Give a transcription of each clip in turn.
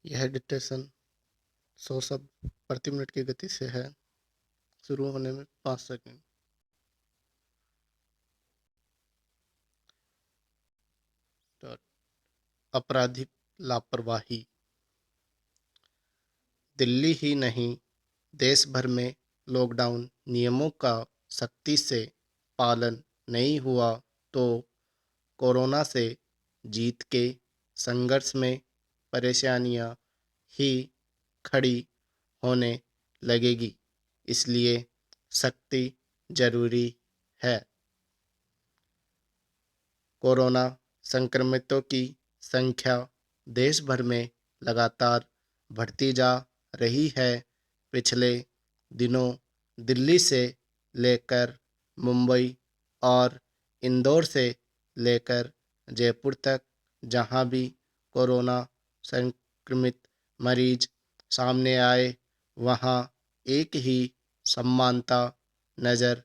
यह डिक्टेशन 100 शब्द प्रति मिनट की गति से है। शुरू होने में 5 सेकंड। आपराधिक लापरवाही। दिल्ली ही नहीं, देश भर में लॉकडाउन नियमों का सख्ती से पालन नहीं हुआ तो कोरोना से जीत के संघर्ष में परेशानियां ही खड़ी होने लगेगी। इसलिए सख्ती जरूरी है। कोरोना संक्रमितों की संख्या देश भर में लगातार बढ़ती जा रही है। पिछले दिनों दिल्ली से लेकर मुंबई और इंदौर से लेकर जयपुर तक जहां भी कोरोना संक्रमित मरीज सामने आए, वहां एक ही समानता नज़र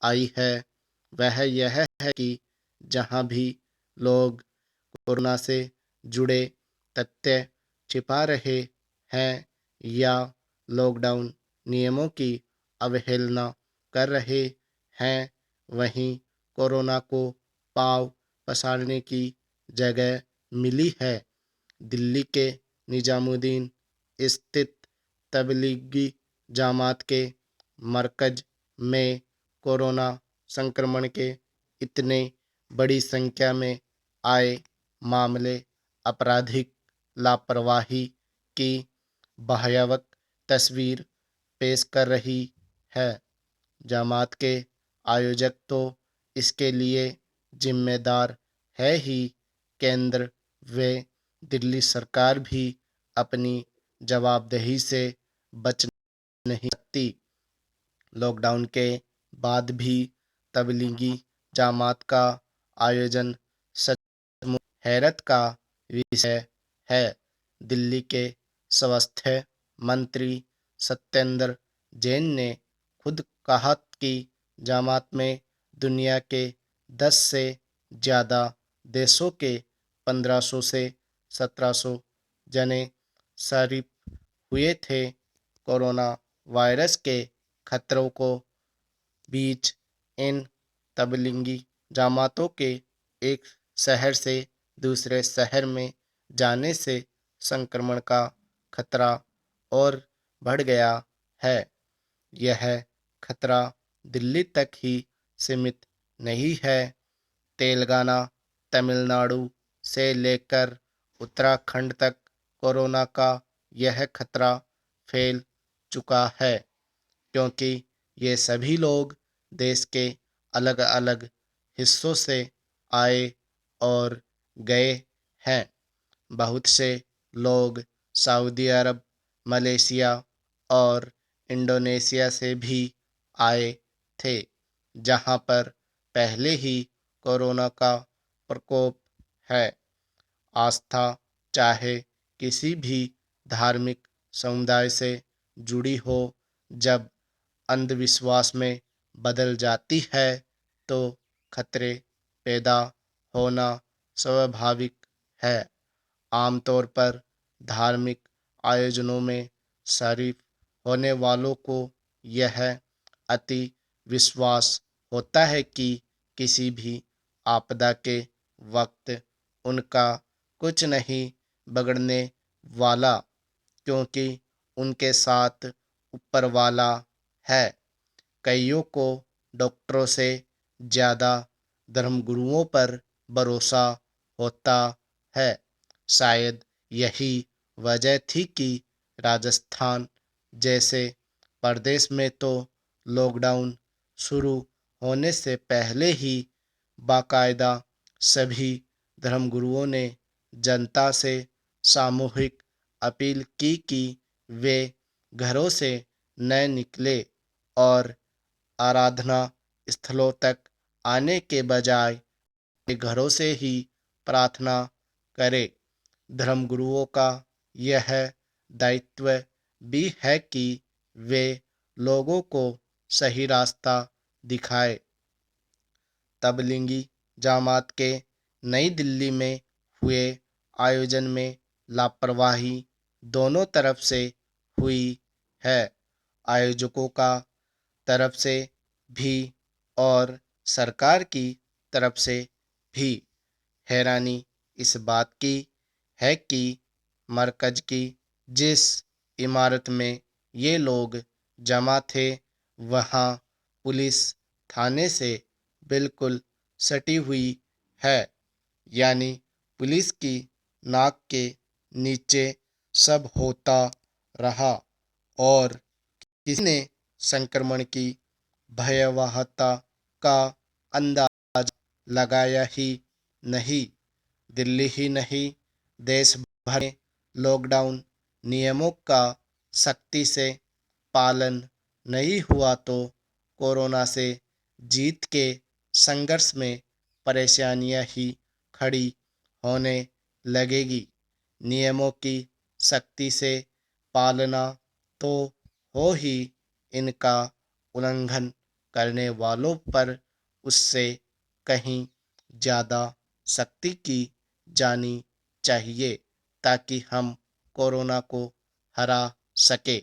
आई है। वह यह है कि जहां भी लोग कोरोना से जुड़े तथ्य छिपा रहे हैं या लॉकडाउन नियमों की अवहेलना कर रहे हैं, वहीं कोरोना को पांव पसारने की जगह मिली है। दिल्ली के निजामुद्दीन स्थित तबलीगी जमात के मरकज में कोरोना संक्रमण के इतने बड़ी संख्या में आए मामले आपराधिक लापरवाही की भयावह तस्वीर पेश कर रही है। जमात के आयोजक तो इसके लिए जिम्मेदार है ही, केंद्र व दिल्ली सरकार भी अपनी जवाबदेही से बच नहीं सकती। लॉकडाउन के बाद भी तबलीगी जमात का आयोजन सचमुच हैरत का विषय है। दिल्ली के स्वास्थ्य मंत्री सत्येंद्र जैन ने खुद कहा कि जमात में दुनिया के 10 से ज़्यादा देशों के 1500 से 1700 जने शरीक हुए थे। कोरोना वायरस के खतरों को बीच इन तबलीगी जमातों के एक शहर से दूसरे शहर में जाने से संक्रमण का खतरा और बढ़ गया है। यह खतरा दिल्ली तक ही सीमित नहीं है। तेलंगाना, तमिलनाडु से लेकर उत्तराखंड तक कोरोना का यह खतरा फैल चुका है, क्योंकि ये सभी लोग देश के अलग अलग हिस्सों से आए और गए हैं। बहुत से लोग सऊदी अरब, मलेशिया और इंडोनेशिया से भी आए थे, जहां पर पहले ही कोरोना का प्रकोप है। आस्था चाहे किसी भी धार्मिक समुदाय से जुड़ी हो, जब अंधविश्वास में बदल जाती है तो खतरे पैदा होना स्वाभाविक है। आमतौर पर धार्मिक आयोजनों में शरीक होने वालों को यह अति विश्वास होता है कि किसी भी आपदा के वक्त उनका कुछ नहीं बिगड़ने वाला, क्योंकि उनके साथ ऊपर वाला है। कईयों को डॉक्टरों से ज़्यादा धर्मगुरुओं पर भरोसा होता है। शायद यही वजह थी कि राजस्थान जैसे प्रदेश में तो लॉकडाउन शुरू होने से पहले ही बाकायदा सभी धर्मगुरुओं ने जनता से सामूहिक अपील की कि वे घरों से न निकले और आराधना स्थलों तक आने के बजाय अपने घरों से ही प्रार्थना करें। धर्मगुरुओं का यह दायित्व भी है कि वे लोगों को सही रास्ता दिखाए। तबलीगी जमात के नई दिल्ली में हुए आयोजन में लापरवाही दोनों तरफ से हुई है, आयोजकों का तरफ से भी और सरकार की तरफ से भी। हैरानी इस बात की है कि मरकज की जिस इमारत में ये लोग जमा थे वहाँ पुलिस थाने से बिल्कुल सटी हुई है, यानी पुलिस की नाक के नीचे सब होता रहा और किसी ने संक्रमण की भयावहता का अंदाज लगाया ही नहीं। दिल्ली ही नहीं, देश भर में लॉकडाउन नियमों का सख्ती से पालन नहीं हुआ तो कोरोना से जीत के संघर्ष में परेशानियां ही खड़ी होने लगेगी। नियमों की सख्ती से पालना तो हो ही, इनका उल्लंघन करने वालों पर उससे कहीं ज़्यादा सख्ती की जानी चाहिए ताकि हम कोरोना को हरा सके।